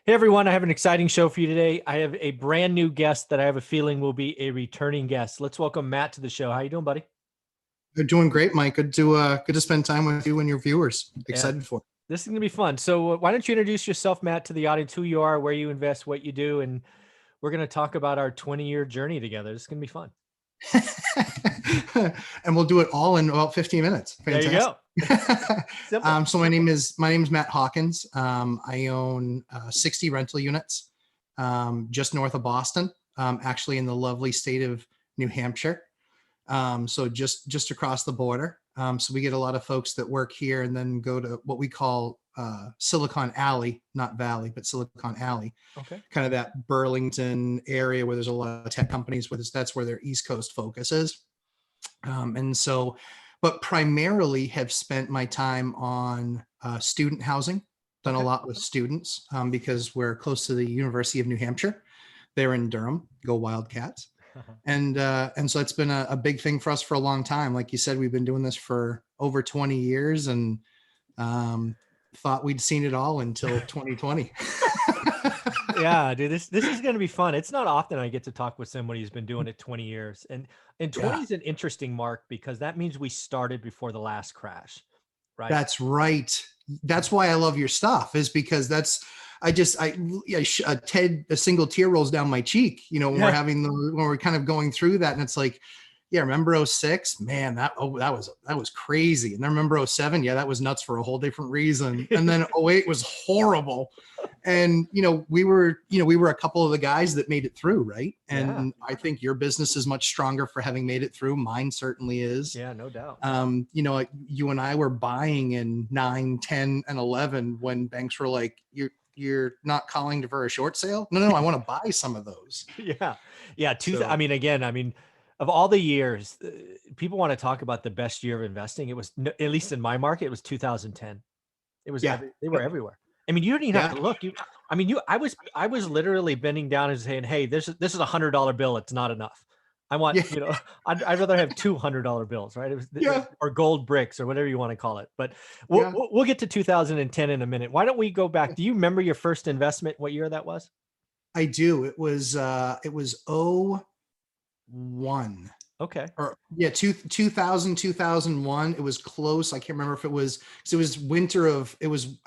Hey everyone, I have an exciting show for you today. I have a brand new guest that I have a feeling will be a returning guest. Let's welcome Matt to the show. How you doing, buddy? They're doing great, Mike. Good to spend time with you and your viewers. Yeah, Excited for it. this is going to be fun. So why don't you introduce yourself, Matt, to the audience, who you are, where you invest, what you do, and we're going to talk about our 20-year journey together. This is going to be fun. And we'll do it all in about 15 minutes. There you Fantastic. go. Simple. So my name's Matt Hawkins. I own 60 rental units just north of Boston, actually in the lovely state of New Hampshire. So just across the border. So we get a lot of folks that work here and then go to what we call Silicon Alley, not Valley, but Silicon Alley. Okay. Kind of that Burlington area where there's a lot of tech companies. That's where their East Coast focus is. But primarily have spent my time on student housing. Done a lot with students because we're close to the University of New Hampshire. They're in Durham. Go Wildcats. And so it's been a big thing for us for a long time. Like you said, we've been doing this for over 20 years and thought we'd seen it all until 2020. Yeah, dude, this is going to be fun. It's not often I get to talk with somebody who's been doing it 20 years. And 20 is an interesting mark because that means we started before the last crash, right? That's right. That's why I love your stuff, is because a single tear rolls down my cheek, when we're kind of going through that. And it's like, yeah, remember 06, man, that was crazy. And then remember 07. Yeah, that was nuts for a whole different reason. And then 08 was horrible. And, we were a couple of the guys that made it through. Right. And I think your business is much stronger for having made it through. Mine certainly is. Yeah, no doubt. You and I were buying in 9, 10, and 11 when banks were like, you're not calling for a short sale. No, I want to buy some of those. Yeah. Of all the years, people want to talk about the best year of investing. It was, at least in my market, it was 2010. It was, they were everywhere. I mean, you didn't even have to look. I was literally bending down and saying, hey, this is $100 bill. It's not enough. I want, I'd rather have $200 bills, right? Or gold bricks or whatever you want to call it. But we'll get to 2010 in a minute. Why don't we go back? Do you remember your first investment? What year that was? I do. It was 01. Okay. Or 2000, 2001. It was close. I can't remember if it was, because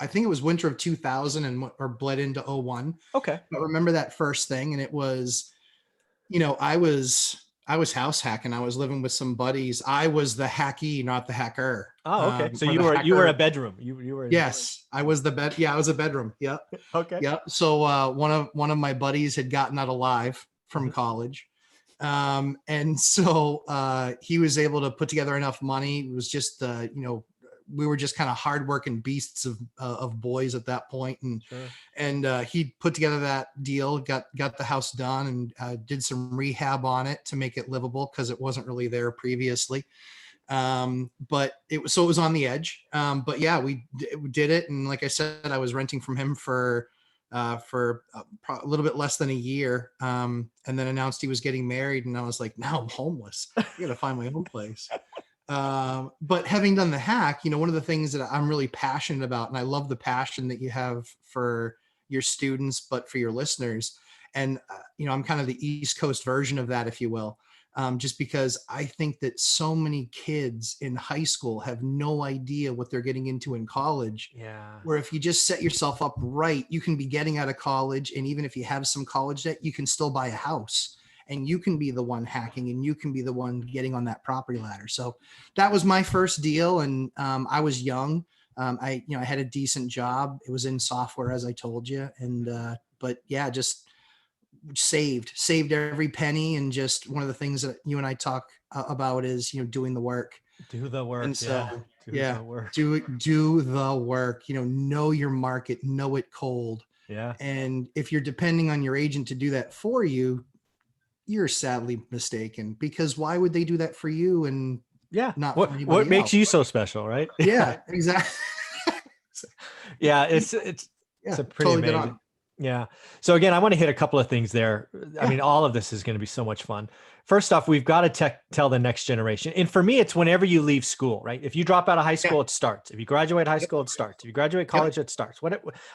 I think it was winter of 2000 or bled into 01. Okay. But remember that first thing. And it was, I was house hacking. I was living with some buddies. I was the hacky, not the hacker. Oh, okay. So you were a bedroom. You were. Yes, I was the bed. Yeah, I was a bedroom. Yep. Okay. Yep. So one of my buddies had gotten out alive from college. And so he was able to put together enough money. It was just, we were just kind of hardworking beasts of boys at that point. And he put together that deal, got the house done, and did some rehab on it to make it livable because it wasn't really there previously. But it was on the edge. But yeah, we did it. And like I said, I was renting from him for a little bit less than a year, and then announced he was getting married, and I was like, now I'm homeless. I gotta find my own place. But having done the hack, one of the things that I'm really passionate about, and I love the passion that you have for your students, but for your listeners, and I'm kind of the East Coast version of that, if you will. Just because I think that so many kids in high school have no idea what they're getting into in college. Yeah. Where if you just set yourself up right, you can be getting out of college. And even if you have some college debt, you can still buy a house, and you can be the one hacking, and you can be the one getting on that property ladder. So that was my first deal. And I was young. I had a decent job. It was in software, as I told you. And, but yeah, just saved every penny. And just one of the things that you and I talk about is, doing the work. Do the work. And so, the work. Do the work, know your market, know it cold. Yeah. And if you're depending on your agent to do that for you, you're sadly mistaken, because why would they do that for you and not for anybody what makes else? you so special, right? Yeah, exactly. Yeah, it's a pretty totally amazing. Yeah. So again, I want to hit a couple of things there. I mean, all of this is going to be so much fun. First off, we've got to tell the next generation. And for me, it's whenever you leave school, right? If you drop out of high school, it starts. If you graduate high school, it starts. If you graduate college, it starts.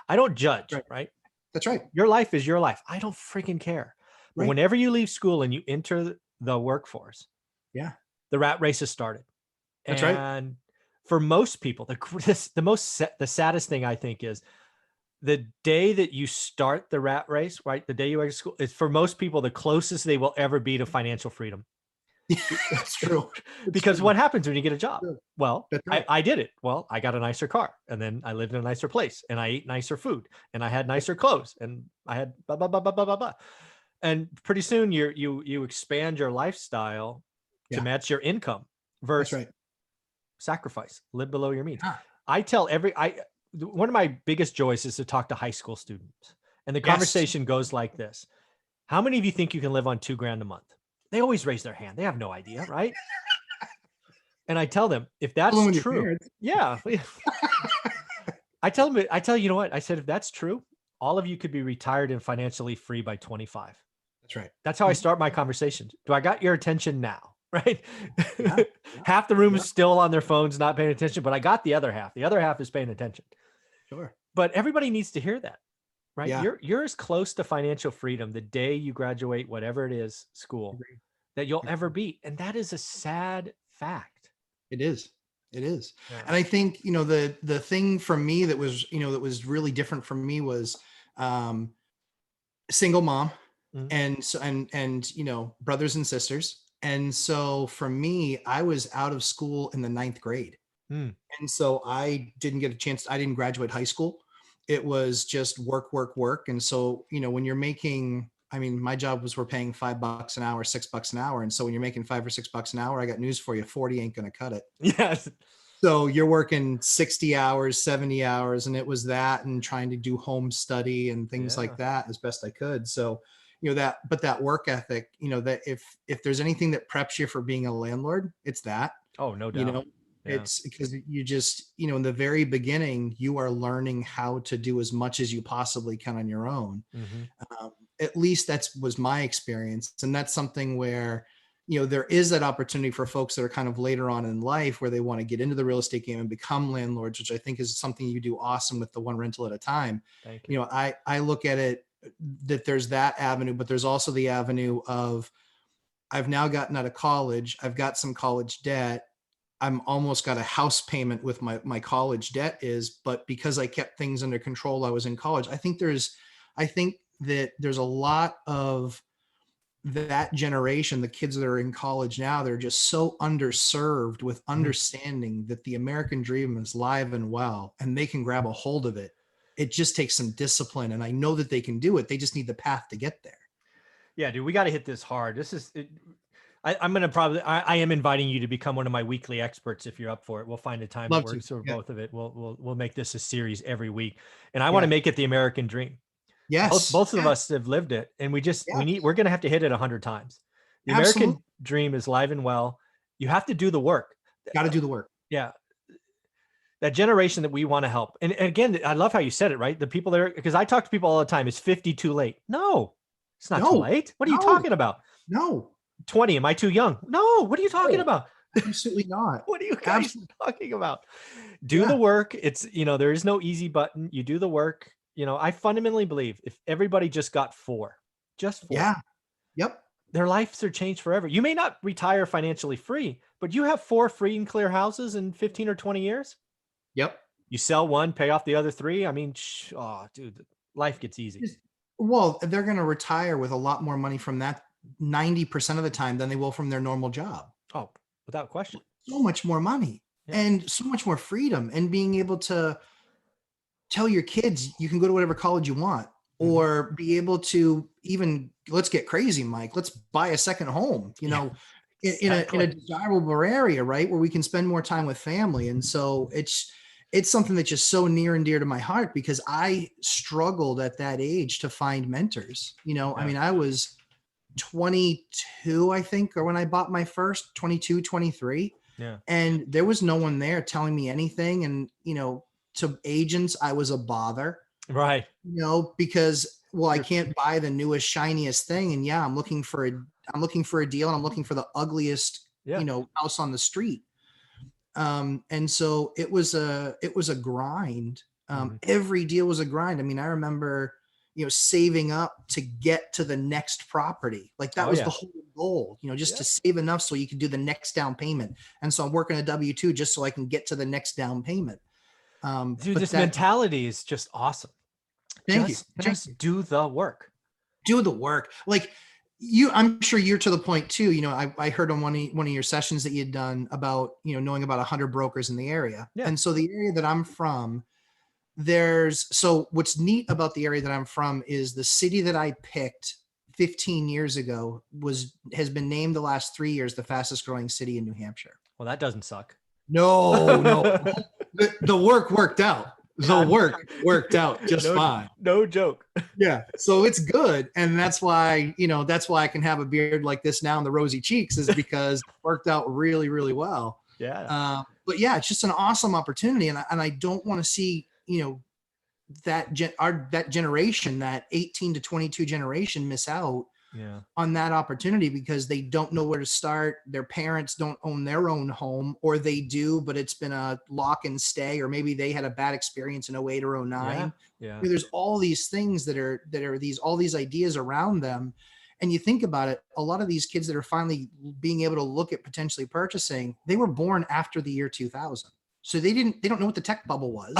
I don't judge, right? That's right. Your life is your life. I don't freaking care. But Right. whenever you leave school and you enter the workforce, Yeah. the rat race has started. That's right. And for most people, the saddest thing I think is the day that you start the rat race, right? The day you exit school is for most people the closest they will ever be to financial freedom. It's true. Because true. what happens when you get a job? True. Well, That's right. I did it. Well, I got a nicer car, and then I lived in a nicer place, and I ate nicer food, and I had nicer clothes, and I had blah blah blah blah blah blah blah. And pretty soon you expand your lifestyle to Yeah. match your income That's versus right. sacrifice, live below your means. Yeah. I tell one of my biggest joys is to talk to high school students, and the Yes. conversation goes like this: how many of you think you can live on $2,000 a month? They always raise their hand. They have no idea, right? And I tell them, if that's Along with your true, parents. yeah. I tell you, you know what? I said, if that's true, all of you could be retired and financially free by 25. That's right. That's how I start my conversations. Do I got your attention now? Right? Yeah. Half the room is still on their phones, not paying attention, but I got the other half. The other half is paying attention. Sure. But everybody needs to hear that, right? Yeah. You're as close to financial freedom the day you graduate, whatever it is, school, that you'll ever be. And that is a sad fact. It is. It is. Yeah. And I think, the thing for me that was, that was really different from me was single mom and so, and, brothers and sisters. And so for me, I was out of school in the 9th grade. And so I didn't get a chance. I didn't graduate high school. It was just work, work, work. And so, when you're making, my job was, we're paying $5 an hour, $6 an hour. And so when you're making $5 or $6 an hour, I got news for you, 40 ain't going to cut it. Yes. So you're working 60 hours, 70 hours. And it was that, and trying to do home study and things like that as best I could. So, but that work ethic, that if there's anything that preps you for being a landlord, it's that. Oh, no doubt. It's because you just, in the very beginning, you are learning how to do as much as you possibly can on your own. At least was my experience. And that's something where, there is that opportunity for folks that are kind of later on in life where they want to get into the real estate game and become landlords, which I think is something you do awesome with the one rental at a time. Thank you. I look at it that there's that avenue, but there's also the avenue of, I've now gotten out of college. I've got some college debt. I'm almost got a house payment with my college debt but because I kept things under control, I was in college. I think that there's a lot of that generation, the kids that are in college now, they're just so underserved with understanding that the American dream is live and well, and they can grab a hold of it. It just takes some discipline, and I know that they can do it. They just need the path to get there. Yeah, dude, we got to hit this hard. This is I'm going to I am inviting you to become one of my weekly experts if you're up for it. We'll find a time that works for both of it. We'll make this a series every week. And I want to make it the American dream. Yes. Both of us have lived it, and we're going to have to hit it 100 times. The American dream is live and well. You have to do the work. Got to do the work. Yeah. That generation that we want to help. And again, I love how you said it, right? The people there, because I talk to people all the time, is 50 too late? No, it's not too late. What are you talking about? No. 20, am I too young? No, what are you talking about? Absolutely not. What are you guys talking about? Do the work. It's, there is no easy button. You do the work. I fundamentally believe if everybody just got just 4. Yeah. Yep. Their lives are changed forever. You may not retire financially free, but you have 4 free and clear houses in 15 or 20 years. Yep. You sell one, pay off the other 3. Dude, life gets easy. Well, they're going to retire with a lot more money from that 90% of the time than they will from their normal job. Oh, without question. So much more money and so much more freedom, and being able to tell your kids you can go to whatever college you want, or be able to even, let's get crazy, Mike, let's buy a second home, in a desirable area, right, where we can spend more time with family. And so it's something that's just so near and dear to my heart, because I struggled at that age to find mentors. I was 22, I think, or when I bought my first, 22, 23. Yeah. And there was no one there telling me anything. And, to agents, I was a bother. Right. Because, I can't buy the newest, shiniest thing. And I'm looking for a deal, and I'm looking for the ugliest, house on the street. And so it was a grind. Every deal was a grind. I remember, saving up to get to the next property. Like that was the whole goal, just to save enough so you could do the next down payment. And so I'm working a W-2 just so I can get to the next down payment. Dude, this mentality is just awesome. Just do the work. Do the work. Like I'm sure you're to the point too. I heard on one of your sessions that you'd done about, knowing about 100 brokers in the area. Yeah. And so the area that I'm from, what's neat about the area that I'm from is the city that I picked 15 years ago has been named the last 3 years the fastest growing city in New Hampshire. Well, that doesn't suck. No. The work worked out. The work worked out just fine. No joke. Yeah. So it's good. And that's why I can have a beard like this now and the rosy cheeks is because it worked out really, really well. Yeah. But yeah, it's just an awesome opportunity. And I don't want to see, that generation, that 18 to 22 generation miss out on that opportunity because they don't know where to start. Their parents don't own their own home, or they do, but it's been a lock and stay, or maybe they had a bad experience in 08 or 09. Yeah. There's all these things that are all these ideas around them. And you think about it, a lot of these kids that are finally being able to look at potentially purchasing, they were born after the year 2000. So they don't know what the tech bubble was.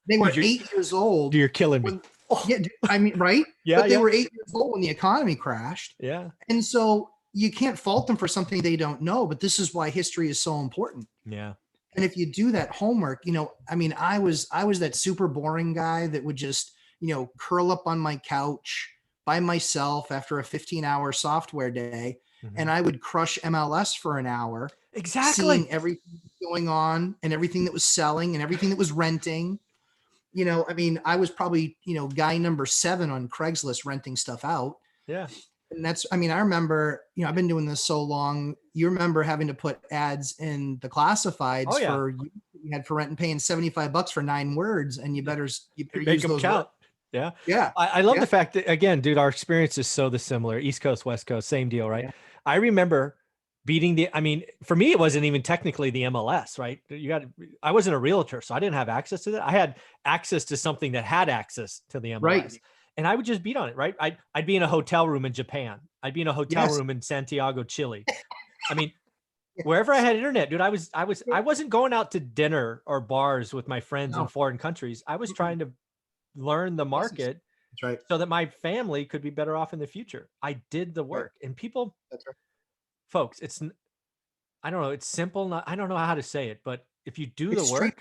They were 8 years old. You're killing me. Yeah, I mean, right? Yeah. But they were 8 years old when the economy crashed. Yeah. And so you can't fault them for something they don't know, but this is why history is so important. Yeah. And if you do that homework, I was that super boring guy that would just, curl up on my couch by myself after a 15-hour software day. Mm-hmm. And I would crush MLS for an hour. Exactly. Seeing everything going on and everything that was selling and everything that was renting. I was probably, guy number 7 on Craigslist renting stuff out. Yeah. And I remember, I've been doing this so long. You remember having to put ads in the classifieds you had for rent and paying $75 for 9 words, and you better make them count. Yeah. Yeah. I love the fact that, again, dude, our experience is so similar. East Coast, West Coast, same deal, right? Yeah. I remember beating for me, it wasn't even technically the MLS, right? I wasn't a realtor, so I didn't have access to that. I had access to something that had access to the MLS. Right. And I would just beat on it, right? I'd be in a hotel room in Japan. I'd be in a hotel room in Santiago, Chile. Wherever I had internet, dude, I wasn't going out to dinner or bars with my friends in foreign countries. I was trying to learn the market so that my family could be better off in the future. I did the work. And people, folks, I don't know, it's simple. I don't know how to say it, but if you do the work,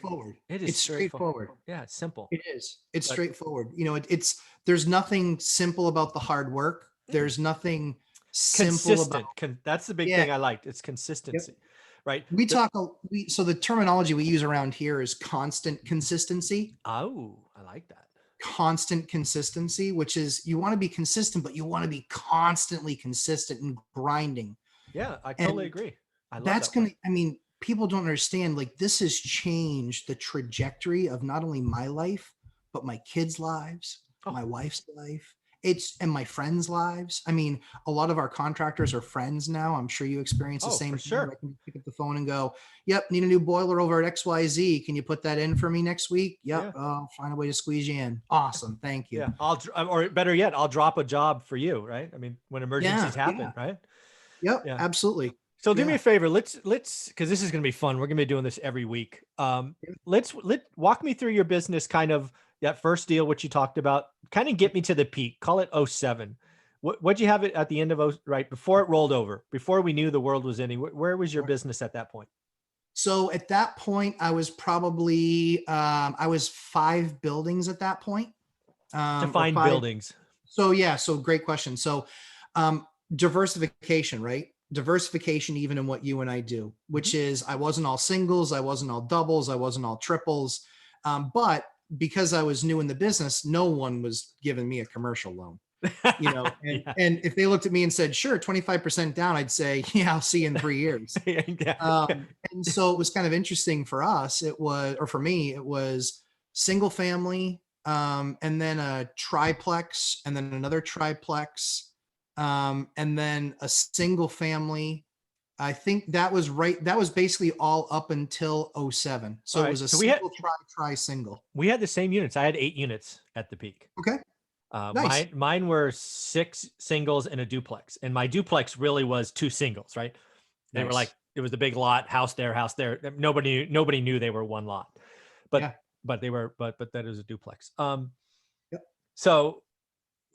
it's straightforward. Yeah, it's simple. It is. It's straightforward. There's nothing simple about the hard work. There's nothing simple about that's the big thing I liked. It's consistency, right? So the terminology we use around here is constant consistency. Oh, I like that. Constant consistency, which is you want to be consistent, but you want to be constantly consistent and grinding. Yeah, I totally agree. People don't understand, like, this has changed the trajectory of not only my life, but my kids' lives, my wife's life, and my friends' lives. A lot of our contractors are friends now. I'm sure you experience the same thing. Sure. I can pick up the phone and go, yep, need a new boiler over at XYZ. Can you put that in for me next week? Yep. Yeah. I'll find a way to squeeze you in. Awesome. Thank you. Yeah. Or better yet, I'll drop a job for you, right? When emergencies happen, right? Yep. Yeah. Absolutely. So do me a favor. Let's, cause this is going to be fun. We're going to be doing this every week. Let's walk me through your business, kind of that first deal, which you talked about, kind of get me to the peak, call it 07. What'd you have it at the end of right before it rolled over, before we knew the world was ending? Where was your business at that point? So at that point, I was probably, I was 5 buildings at that point. Define buildings. So great question. So diversification, right? Diversification, even in what you and I do, which is I wasn't all singles, I wasn't all doubles, I wasn't all triples. But because I was new in the business, no one was giving me a commercial loan, and if they looked at me and said, sure, 25% down, I'd say, yeah, I'll see you in 3 years. And so it was kind of interesting for us. For me, it was single family, and then a triplex, and then another triplex, and then a single family. I think that was right. That was basically all up until 07. So it was a single, tri, single. We had the same units. I had 8 units at the peak. Okay. Nice. Mine were 6 singles and a duplex, and my duplex really was 2 singles, right? They were like, Nice. it was a big lot, house there, house there. Nobody knew they were one lot, but Yeah. but that is a duplex. Yep. So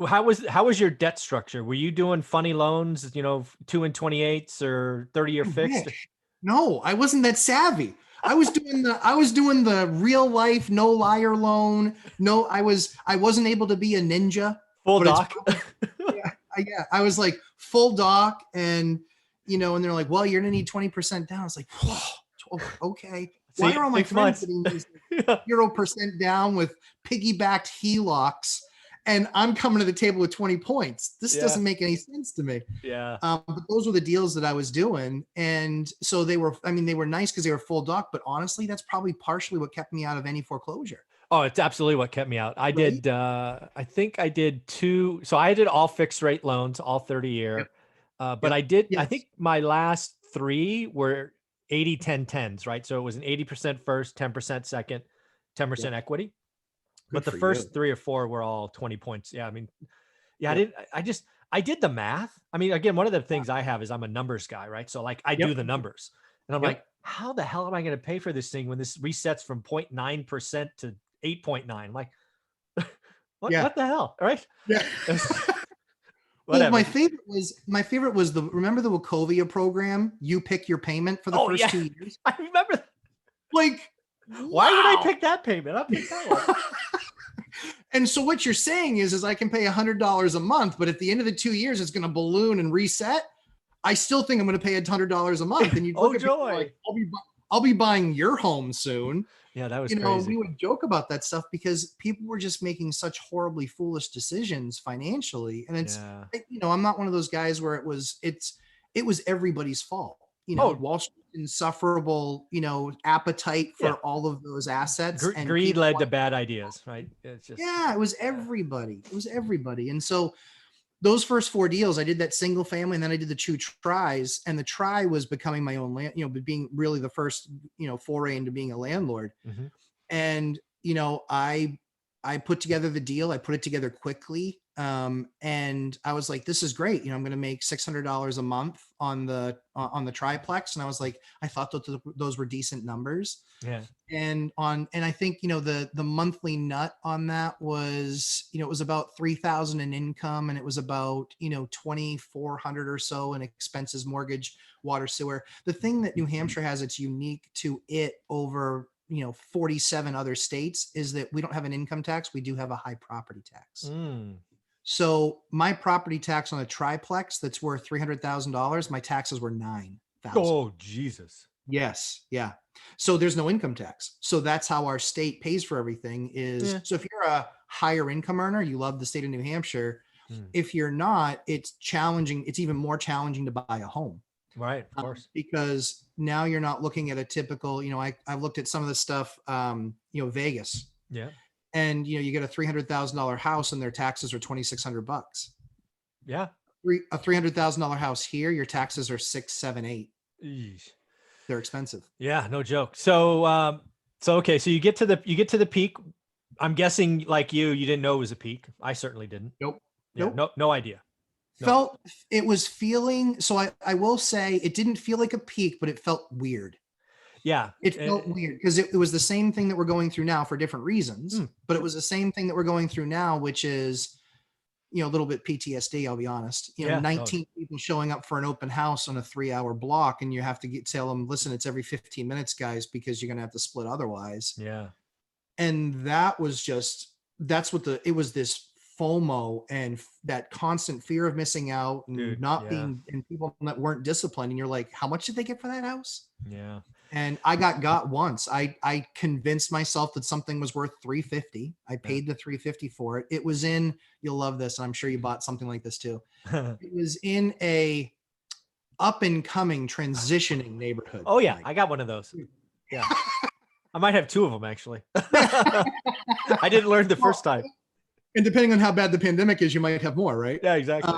how was your debt structure? Were you doing funny loans, 2 and 28s or 30-year I fixed? wish. No, I wasn't that savvy. I was doing the real life no liar loan. No, I wasn't able to be a ninja. Full But it's doc? yeah, I was like full doc, and and they're like, well, you're gonna need 20% down. It's like, whoa, okay. See, Why are all my 6 friends months. getting these Yeah. 0% down with piggybacked HELOCs, and I'm coming to the table with 20 points? This Yeah. doesn't make any sense to me. Yeah. But those were the deals that I was doing, and so they were nice because they were full doc. But honestly, that's probably partially what kept me out of any foreclosure. Oh, it's absolutely what kept me out. I did, I think I did 2. So I did all fixed rate loans, all 30-year. Yep. But Yep. I did, I Yes. think my last 3 were 80-10-10s, right? So it was an 80% first, 10% second, 10% Yep. equity. Good But the for first you. 3 or 4 were all 20 points. Yeah. I mean, yeah, Yep. I did the math. I mean, again, one of the things I have is I'm a numbers guy, right? So like I do Yep. the numbers, and I'm Yep. like, how the hell am I going to pay for this thing when this resets from 0.9% to 8.9? I'm like, Yeah. what the hell? Right? Yeah. Whatever. Well, my favorite was remember the Wachovia program? You pick your payment for the first 2 years. I remember. Like, Why would I wow. pick that payment? I'll pick that one. And so what you're saying is I can pay $100 a month, but at the end of the 2 years, it's going to balloon and reset. I still think I'm going to pay $100 a month. And you look Oh, at people joy. like, I'll be buying your home soon. Yeah, that was crazy. We would joke about that stuff because people were just making such horribly foolish decisions financially. And it's, Yeah. I'm not one of those guys where it was everybody's fault. Oh. Wall Street's insufferable, appetite for all of those assets. And Greed led to bad ideas, right? It's just, it was everybody. It was everybody. And so those first 4 deals, I did that single family, and then I did the 2 tries, and the try was becoming my own land, being really the first, foray into being a landlord. Mhm. And, I put together the deal. I put it together quickly. And I was like, this is great. I'm going to make $600 a month on the triplex. And I was like, I thought those were decent numbers. Yeah. And I think, the monthly nut on that was, it was about 3,000 in income, and it was about, 2,400 or so in expenses, mortgage, water, sewer. The thing that New Hampshire has that's unique to it over 47 other states is that we don't have an income tax. We do have a high property tax. So my property tax on a triplex that's worth $300,000, my taxes were $9,000. Oh, Jesus. Yes. Yeah. So there's no income tax. So that's how our state pays for everything is. So if you're a higher income earner, you love the state of New Hampshire. If you're not, it's challenging. It's even more challenging to buy a home. Right. Of course. Because now you're not looking at a typical, I've looked at some of the stuff, Vegas. Yeah. And, you get a $300,000 house and their taxes are $2,600. Yeah. A $300,000 house here, your taxes are 6, 7, 8. Eesh. They're expensive. Yeah, no joke. So, okay. So you get to the peak. I'm guessing like you didn't know it was a peak. I certainly didn't. Nope. Yeah, nope. No idea. So I will say it didn't feel like a peak, but it felt weird. Yeah. It felt weird because it was the same thing that we're going through now for different reasons, but it was the same thing that we're going through now, which is, a little bit PTSD, I'll be honest. 19 people showing up for an open house on a 3-hour block, and you have to tell them, listen, it's every 15 minutes, guys, because you're going to have to split otherwise. Yeah. And that was it was this FOMO and that constant fear of missing out and being, and people that weren't disciplined. And you're like, how much did they get for that house? Yeah. And I got once. I convinced myself that something was worth $350. I paid the $350 for it. It was in, you'll love this, and I'm sure you bought something like this too. It was in a up and coming transitioning neighborhood. Oh yeah, I got one of those. Yeah. I might have 2 of them actually. I didn't learn the first time. And depending on how bad the pandemic is, you might have more, right? Yeah, exactly.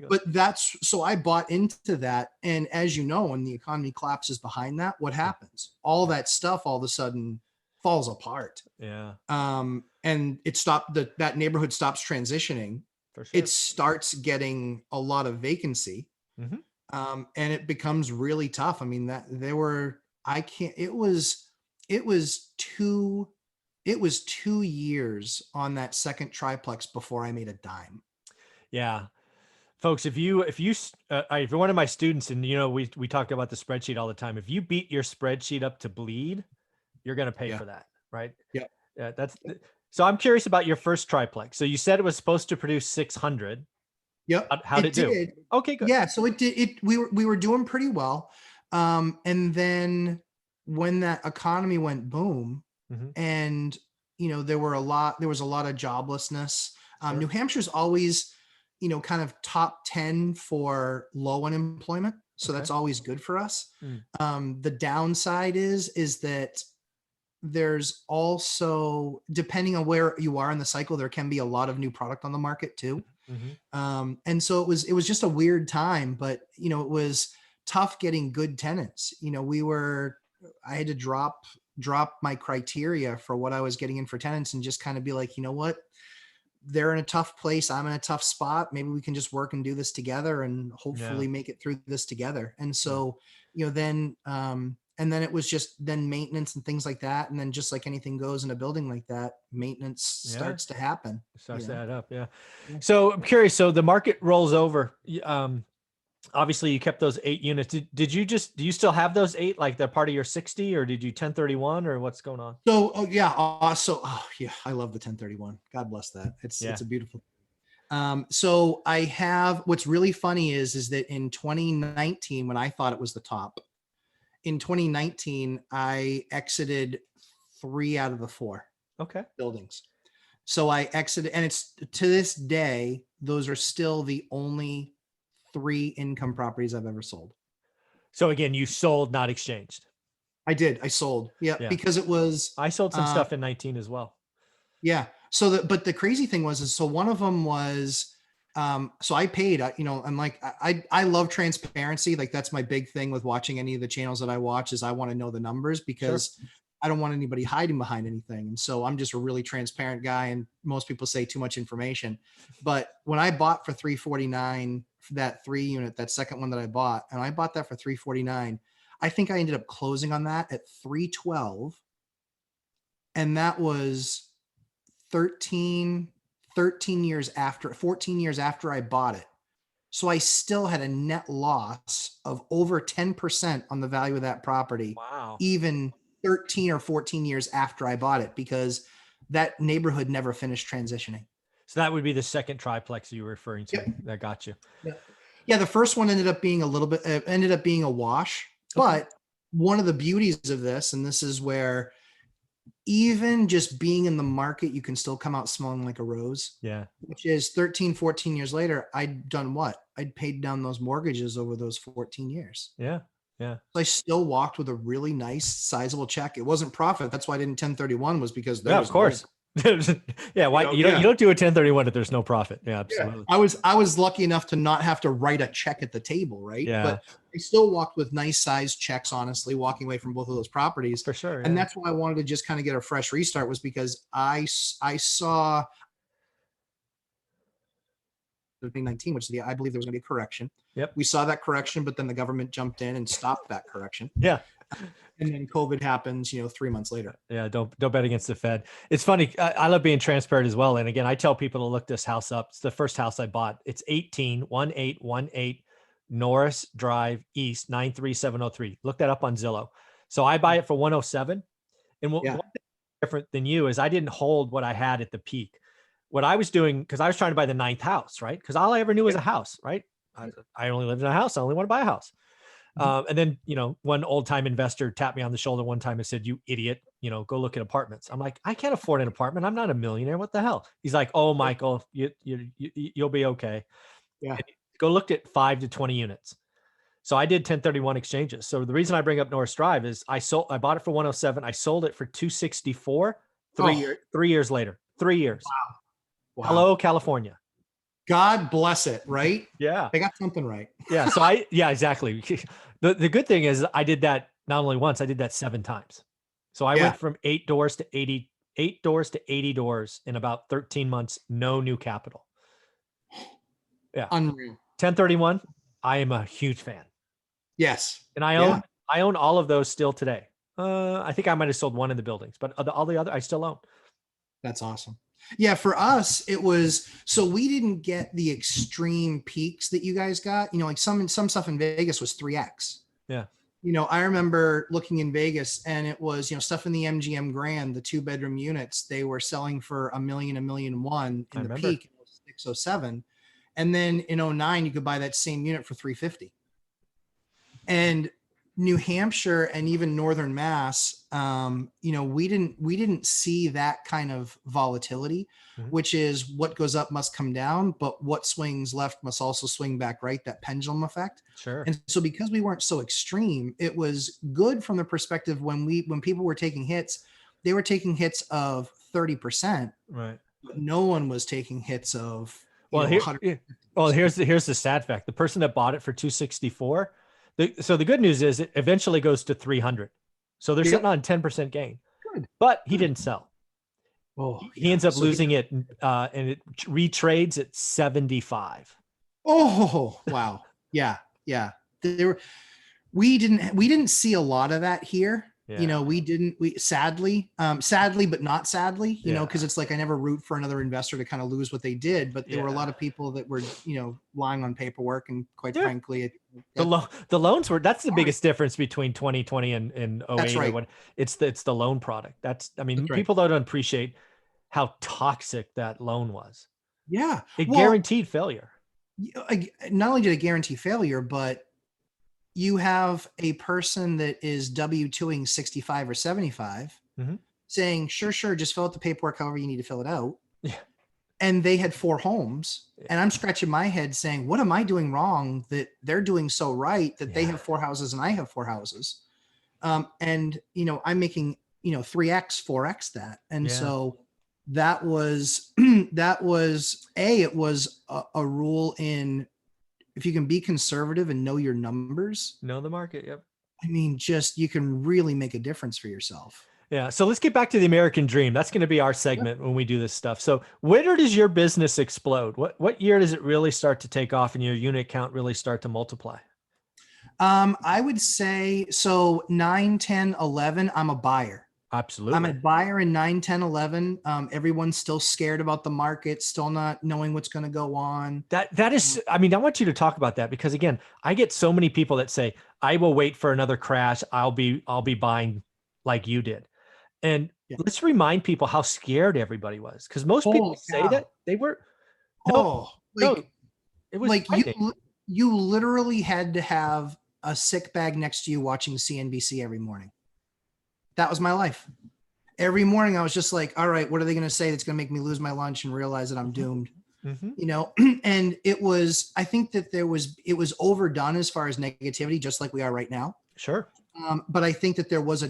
But so I bought into that. And as you know, when the economy collapses behind that, what happens? All that stuff all of a sudden falls apart. Yeah. And it stopped, that neighborhood stops transitioning. For sure. It starts getting a lot of vacancy. And it becomes really tough. I mean, it was 2 years on that second triplex before I made a dime. Yeah. Folks, if you're one of my students, and we talk about the spreadsheet all the time, if you beat your spreadsheet up to bleed, you're going to pay for that. Right. Yeah. Yeah. So I'm curious about your first triplex. So you said it was supposed to produce 600. Yep. How'd it do? Okay, good. Yeah. So it did. We were doing pretty well. And then when that economy went boom, and there was a lot of joblessness. New Hampshire's always, kind of top 10 for low unemployment. So that's always good for us. The downside is that there's also, depending on where you are in the cycle, there can be a lot of new product on the market too. And so it was just a weird time, but it was tough getting good tenants. I had to drop my criteria for what I was getting in for tenants and just kind of be like, you know what, they're in a tough place. I'm in a tough spot. Maybe we can just work and do this together and hopefully make it through this together. And so, then, and then it was just then maintenance and things like that. And then just like anything goes in a building like that, maintenance starts to happen. Starts to add up. Yeah. So I'm curious. So the market rolls over. Obviously you kept those 8 units. Do you still have those 8, like they're part of your 60, or did you 1031, or what's going on? So, I love the 1031. God bless that. It's a beautiful. So I have, what's really funny is that in 2019, when I thought it was the top, in 2019, I exited 3 out of the 4 buildings. So I exited, and it's to this day, those are still the only 3 income properties I've ever sold. So again, you sold, not exchanged. I did. I sold. Yeah. Because it was, I sold some stuff in 19 as well. Yeah. So but the crazy thing was, so one of them was, so I paid, I'm like, I love transparency. Like that's my big thing with watching any of the channels that I watch, is I want to know the numbers, because I don't want anybody hiding behind anything. And so I'm just a really transparent guy, and most people say too much information. But when I bought for 349 for that 3 unit, that second one that I bought, and I bought that for 349, I think I ended up closing on that at 312. And that was 14 years after I bought it. So I still had a net loss of over 10% on the value of that property. Wow. Even 13 or 14 years after I bought it, because that neighborhood never finished transitioning. So that would be the second triplex you were referring to. That got you. Yeah. The first one ended up being a wash, but one of the beauties of this, and this is where even just being in the market, you can still come out smelling like a rose. Yeah. Which is 13, 14 years later, I'd done what? I'd paid down those mortgages over those 14 years. Yeah. Yeah. I still walked with a really nice sizable check. It wasn't profit. That's why I didn't 1031, was because there was, of course. Yeah. Why you don't do a 1031 if there's no profit. Yeah, absolutely. Yeah. I was lucky enough to not have to write a check at the table. Right. Yeah. But I still walked with nice sized checks, honestly, walking away from both of those properties. For sure. And that's why I wanted to just kind of get a fresh restart, was because I saw 19, which I believe there was going to be a correction. Yep. We saw that correction, but then the government jumped in and stopped that correction. Yeah. And then COVID happens, 3 months later. Yeah. Don't bet against the Fed. It's funny. I love being transparent as well. And again, I tell people to look this house up. It's the first house I bought. It's 1818 Norris Drive East, 93703. Look that up on Zillow. So I buy it for 107. And one thing different than you is I didn't hold what I had at the peak. What I was doing, because I was trying to buy the 9th house, right? Because all I ever knew was a house, right? I only lived in a house. I only want to buy a house. And then, one old time investor tapped me on the shoulder one time and said, "You idiot, go look at apartments." I'm like, I can't afford an apartment. I'm not a millionaire. What the hell? He's like, "Oh, Michael, you'll be okay. Yeah. Go look at 5 to 20 units." So I did 1031 exchanges. So the reason I bring up Norris Drive is I bought it for 107. I sold it for 264 3 years later. 3 years. Wow. Hello, California. God bless it, right? Yeah. They got something right. Yeah. So exactly. The good thing is I did that not only once, I did that 7 times. So I went from 8 doors to 80 doors in about 13 months, no new capital. Yeah. Unreal. 1031, I am a huge fan. Yes. And I own all of those still today. I think I might have sold one of the buildings, but all the other I still own. That's awesome. Yeah, for us, it was, so we didn't get the extreme peaks that you guys got. You know, like some stuff in Vegas was 3x. Yeah. You know, I remember looking in Vegas, and it was, you know, stuff in the MGM Grand, the 2-bedroom units, they were selling for $1 million, $1.1 million in the peak, 06, 07. And then in 09, you could buy that same unit for 350. And New Hampshire and even Northern Mass, you know, we didn't see that kind of volatility, which is what goes up must come down, but what swings left must also swing back right, that pendulum effect. Sure. And so because we weren't so extreme, it was good from the perspective when people were taking hits, they were taking hits of 30%. Right. But no one was taking hits of, here's the sad fact. The person that bought it for 264, so the good news is it eventually goes to 300. So they're sitting on 10% gain. Good. But he didn't sell. He ends up losing it, and it retrades at 75. Oh, wow. Yeah. We didn't see a lot of that here. Yeah. You know, we sadly, but not sadly, you know, because it's like I never root for another investor to kind of lose what they did, but there were a lot of people that were, you know, lying on paperwork, and quite frankly, the loans were, that's the biggest difference between 2020 and 08. That's right. It's the loan product. People don't appreciate how toxic that loan was. Yeah. It guaranteed failure. Not only did it guarantee failure, but you have a person that is W-2ing 65 or 75 saying, sure, just fill out the paperwork however you need to fill it out. Yeah. And they had 4 homes. And I'm scratching my head saying, what am I doing wrong that they're doing so right that they have 4 houses and I have 4 houses? And, you know, I'm making, you know, 3x, 4x that. And so that was, it was a rule in, if you can be conservative and know your numbers, know the market. Yep. I mean, just, you can really make a difference for yourself. Yeah. So let's get back to the American dream. That's going to be our segment when we do this stuff. So where does your business explode? What year does it really start to take off and your unit count really start to multiply? I would say, so 9, 10, 11, I'm a buyer. Absolutely. I'm a buyer in 9, 10, 11. Everyone's still scared about the market, still not knowing what's going to go on. That is, I mean, I want you to talk about that, because again, I get so many people that say, I will wait for another crash. I'll be buying like you did. And let's remind people how scared everybody was. Because most people say that they were, it was like you literally had to have a sick bag next to you watching CNBC every morning. That was my life. Every morning I was just like, all right, what are they going to say that's going to make me lose my lunch and realize that I'm doomed? You know? And I think that it was overdone as far as negativity, just like we are right now. Sure. But I think that there was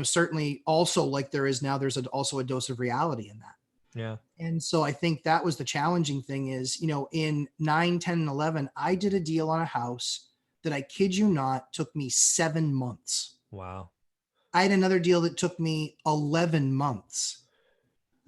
certainly also, like there is now, there's also a dose of reality in that. Yeah. And so I think that was the challenging thing is, you know, in 9, 10, and 11, I did a deal on a house that, I kid you not, took me 7 months. Wow. I had another deal that took me 11 months.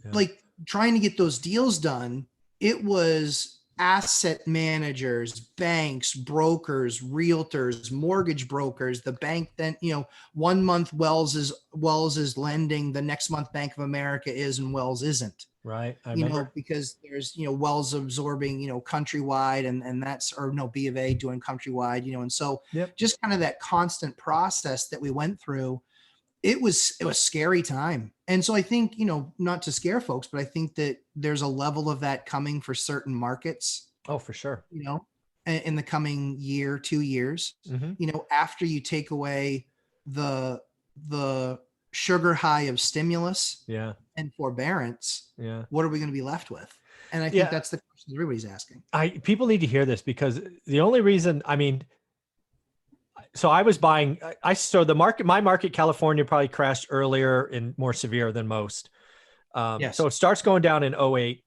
Yeah. Like, trying to get those deals done, it was asset managers, banks, brokers, realtors, mortgage brokers. The bank then, you know, 1 month Wells is lending, the next month Bank of America is, and Wells isn't. Right. I you remember. know, because there's, you know, Wells absorbing, you know, Countrywide and that's, or no, B of A doing Countrywide, you know, and so just kind of that constant process that we went through. It was scary time. And so I think, you know, not to scare folks, but I think that there's a level of that coming for certain markets. Oh, for sure. You know, in the coming year, 2 years, you know, after you take away the sugar high of stimulus and forbearance, what are we going to be left with? And I think that's the question everybody's asking. People need to hear this, because the only reason, I mean, so I was buying, my market, California probably crashed earlier and more severe than most. So it starts going down in 08.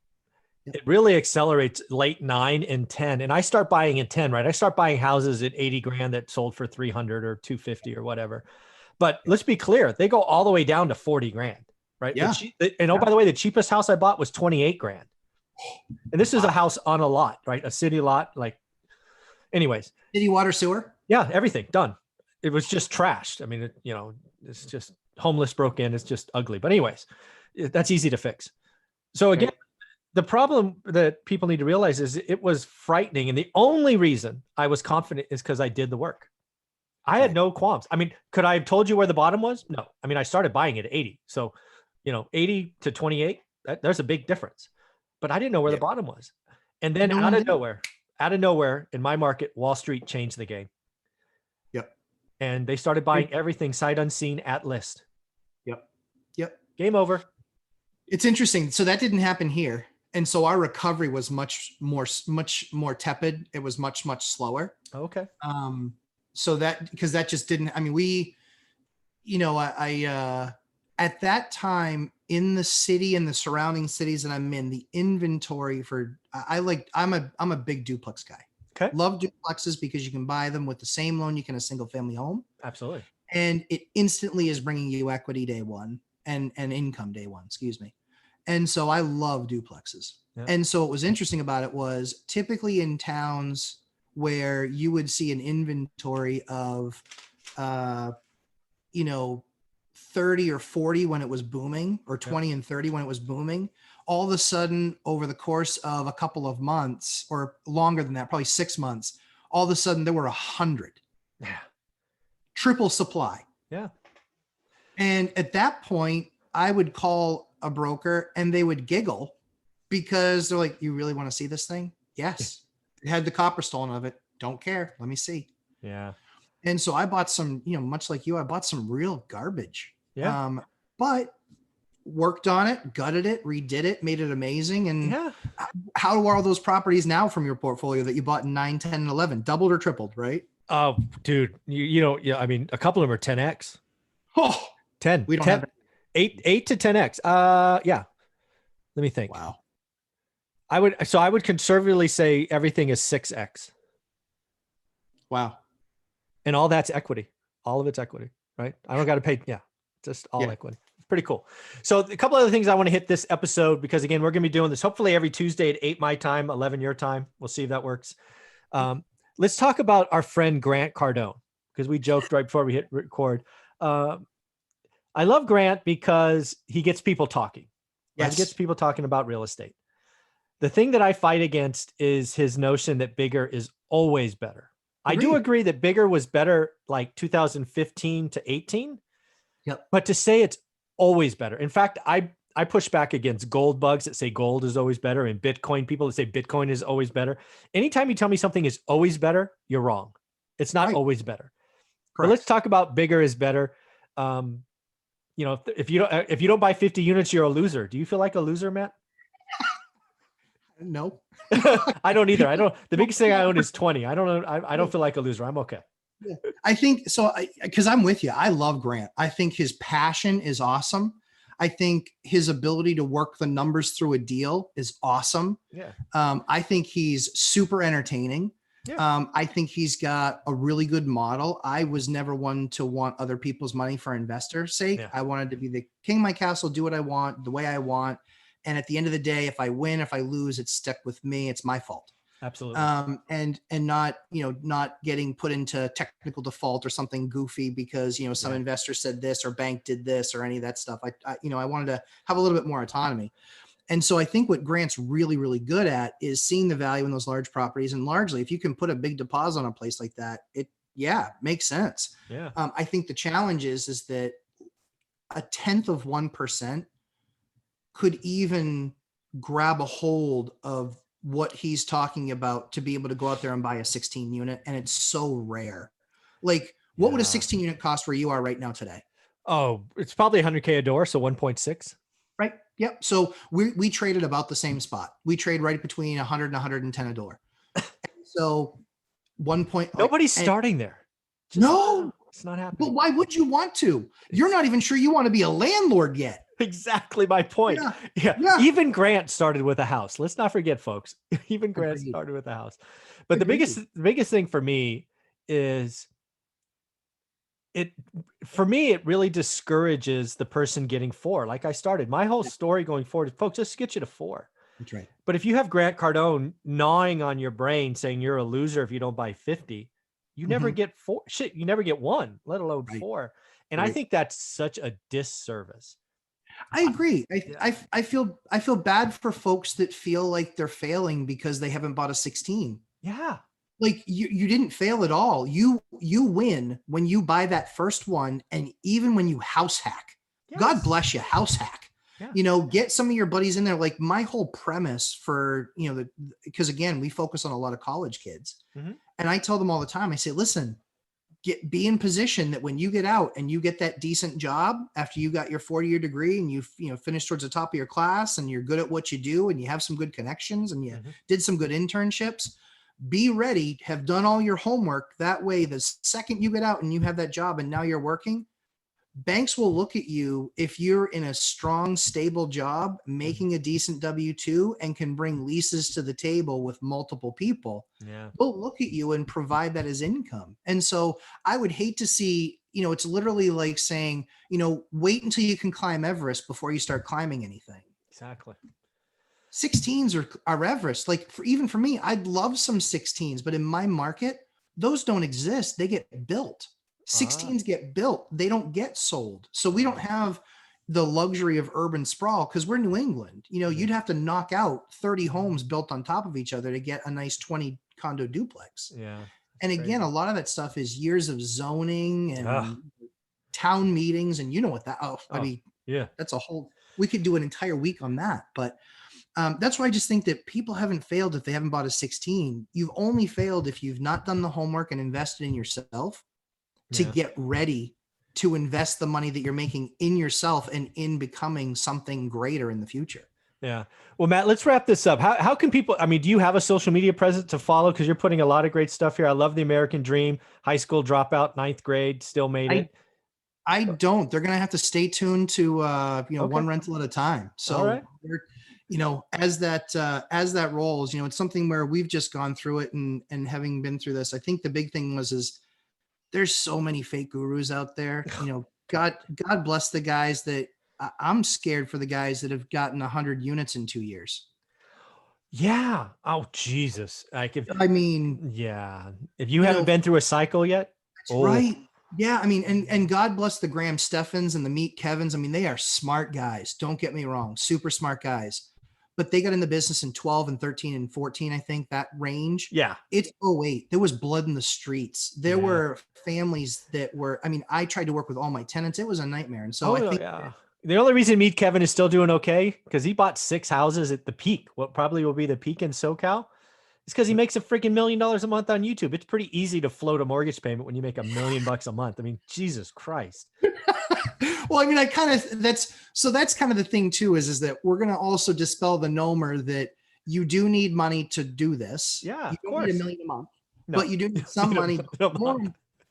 It really accelerates late 9 and 10. And I start buying in 10, right? I start buying houses at 80 grand that sold for 300 or 250 or whatever. But let's be clear, they go all the way down to 40 grand, right? Yeah. And by the way, the cheapest house I bought was 28 grand. And this is a house on a lot, right? A city lot. Like, anyways. City water sewer? Yeah, everything done. It was just trashed. I mean, it's just homeless broke in. It's just ugly. But anyways, that's easy to fix. So again, the problem that people need to realize is it was frightening. And the only reason I was confident is because I did the work. I had no qualms. I mean, could I have told you where the bottom was? No. I mean, I started buying at 80. So, 80 to 28, there's a big difference. But I didn't know where the bottom was. And then out of nowhere in my market, Wall Street changed the game. Yep. And they started buying everything sight unseen at list. Yep. Game over. It's interesting. So that didn't happen here. And so our recovery was much more tepid. It was much slower. Okay. So because that just didn't, I mean, at that time in the city and the surrounding cities that I'm in, the inventory I'm a big duplex guy. Okay. Love duplexes because you can buy them with the same loan you can a single family home. Absolutely. And it instantly is bringing you equity day one and income day one, excuse me. And so I love duplexes. Yeah. And so what was interesting about it was typically in towns where you would see an inventory of, 30 or 40 when it was booming, or 20 and 30 when it was booming, all of a sudden over the course of a couple of months or longer than that, probably 6 months, all of a sudden there were 100. Yeah. Triple supply. Yeah. And at that point, I would call a broker and they would giggle because they're like, you really want to see this thing? Yes. It had the copper stolen of it. Don't care. Let me see. Yeah. And so I bought some, much like you, I bought some real garbage. Yeah. But worked on it, gutted it, redid it, made it amazing. And yeah. How are those properties now from your portfolio that you bought in 9, 10, and 11? Doubled or tripled, right? Oh, dude, I mean, a couple of them are 10X. Oh, 10. We don't 10, have 8 to 10X. Yeah. Let me think. Wow. I would conservatively say everything is 6X. Wow. And all that's equity. All of it's equity, right? I don't got to pay. Yeah. Just all equity. It's pretty cool. So a couple other things I want to hit this episode, because again, we're going to be doing this hopefully every Tuesday at 8 my time, 11 your time. We'll see if that works. Let's talk about our friend Grant Cardone, because we joked right before we hit record. I love Grant because he gets people talking. Right? Yes. He gets people talking about real estate. The thing that I fight against is his notion that bigger is always better. I do agree that bigger was better like 2015 to 18. Yep. But to say it's always better. In fact, I push back against gold bugs that say gold is always better, and Bitcoin people that say Bitcoin is always better. Anytime you tell me something is always better, you're wrong. It's not always better. Correct. But let's talk about bigger is better. If you don't buy 50 units, you're a loser. Do you feel like a loser, Matt? No. I don't either. The biggest thing I own is 20. I don't know. I don't feel like a loser. I'm okay. Yeah. I think so. Because I'm with you. I love Grant. I think his passion is awesome. I think his ability to work the numbers through a deal is awesome. Yeah. I think he's super entertaining. Yeah. I think he's got a really good model. I was never one to want other people's money for investors' sake. Yeah. I wanted to be the king of my castle, do what I want, the way I want. And at the end of the day, if I win, if I lose, it's stuck with me. It's my fault. Absolutely. And not getting put into technical default or something goofy because, some investor said this or bank did this or any of that stuff. I wanted to have a little bit more autonomy. And so I think what Grant's really, really good at is seeing the value in those large properties. And largely, if you can put a big deposit on a place like that, it makes sense. Yeah. I think the challenge is that 0.1% could even grab a hold of what he's talking about to be able to go out there and buy a 16 unit. And it's so rare. Like, what would a 16 unit cost where you are right now today? Oh, it's probably 100K a door. So 1.6. Right. Yep. So we traded about the same spot. We trade right between 100 and 110 a door. So nobody's starting there. No, it's not happening. But why would you want to? You're not even sure you want to be a landlord yet. Exactly my point. Yeah. Even Grant started with a house. Let's not forget, folks. Even Grant started with a house. But the biggest thing for me is for me, it really discourages the person getting 4. Like I started my whole story going forward is, folks, just get you to 4. That's right. But if you have Grant Cardone gnawing on your brain saying you're a loser if you don't buy 50, you never get 4. Shit, you never get 1, let alone 4. And I think that's such a disservice. I agree. I feel bad for folks that feel like they're failing because they haven't bought a 16. Yeah. Like you didn't fail at all. You win when you buy that first one, and even when you house hack. Yes. God bless you, house hack. Yeah. You know, get some of your buddies in there. Like my whole premise for, you know, because again, we focus on a lot of college kids. And I tell them all the time, I say, listen, be in position that when you get out and you get that decent job after you got your 4-year degree and you finish towards the top of your class and you're good at what you do and you have some good connections and you did some good internships, be ready, have done all your homework. That way, the second you get out and you have that job and now you're working, banks will look at you if you're in a strong, stable job, making a decent W-2 and can bring leases to the table with multiple people. Yeah. They'll look at you and provide that as income. And so I would hate to see, you know, it's literally like saying, you know, wait until you can climb Everest before you start climbing anything. Exactly. 16s are Everest. Like even for me, I'd love some 16s, but in my market, those don't exist. They get built. 16s get built. They don't get sold. So we don't have the luxury of urban sprawl because we're New England. You know, you'd have to knock out 30 homes built on top of each other to get a nice 20 condo duplex. Yeah. And again, a lot of that stuff is years of zoning and town meetings. And you know what that, I mean, yeah, that's a whole, we could do an entire week on that. But that's why I just think that people haven't failed if they haven't bought a 16. You've only failed if you've not done the homework and invested in yourself to get ready to invest the money that you're making in yourself and in becoming something greater in the future. Yeah. Well, Matt, let's wrap this up. How can people, I mean, do you have a social media presence to follow? Because you're putting a lot of great stuff here. I love the American Dream, high school dropout, 9th grade, still made it. I don't. They're going to have to stay tuned to, one rental at a time. So, you know, as that rolls, you know, it's something where we've just gone through it and having been through this, I think the big thing is there's so many fake gurus out there. You know, God bless the guys that I'm scared for the guys that have gotten 100 units in 2 years. Yeah. Oh, Jesus. Like if you haven't been through a cycle yet. That's right. Yeah. I mean, and God bless the Graham Steffens and the Meet Kevins. I mean, they are smart guys. Don't get me wrong. Super smart guys. But they got in the business in 12 and 13 and 14, I think, that range. Yeah. It's 08. There was blood in the streets. There were families that were, I mean, I tried to work with all my tenants. It was a nightmare. And so I think the only reason Meet Kevin is still doing okay, because he bought 6 houses at the peak, what probably will be the peak in SoCal, is because he makes a freaking $1 million a month on YouTube. It's pretty easy to float a mortgage payment when you make $1 million a month. I mean, Jesus Christ. Well, I mean, that's kind of the thing too, is that we're going to also dispel the nomer that you do need money to do this. Yeah, you don't need $1 million a month, but you do need some money.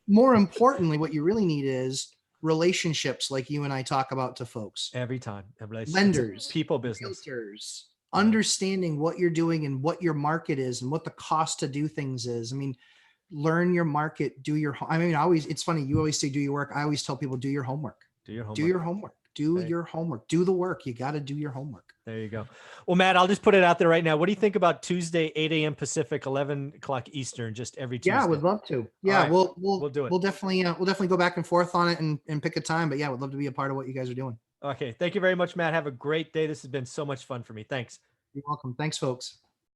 More importantly, what you really need is relationships like you and I talk about to folks. Every time. Lenders, people business. Realtors, understanding what you're doing and what your market is and what the cost to do things is. I mean, learn your market, do your, I mean, it's funny. You always say, do your work. I always tell people, do your homework. Do your homework. Do the work. You got to do your homework. There you go. Well, Matt, I'll just put it out there right now. What do you think about Tuesday, 8 a.m. Pacific, 11 o'clock Eastern, just every Tuesday? Yeah, I would love to. Yeah, right. we'll do it. We'll definitely go back and forth on it and pick a time. But yeah, I would love to be a part of what you guys are doing. Okay. Thank you very much, Matt. Have a great day. This has been so much fun for me. Thanks. You're welcome. Thanks, folks.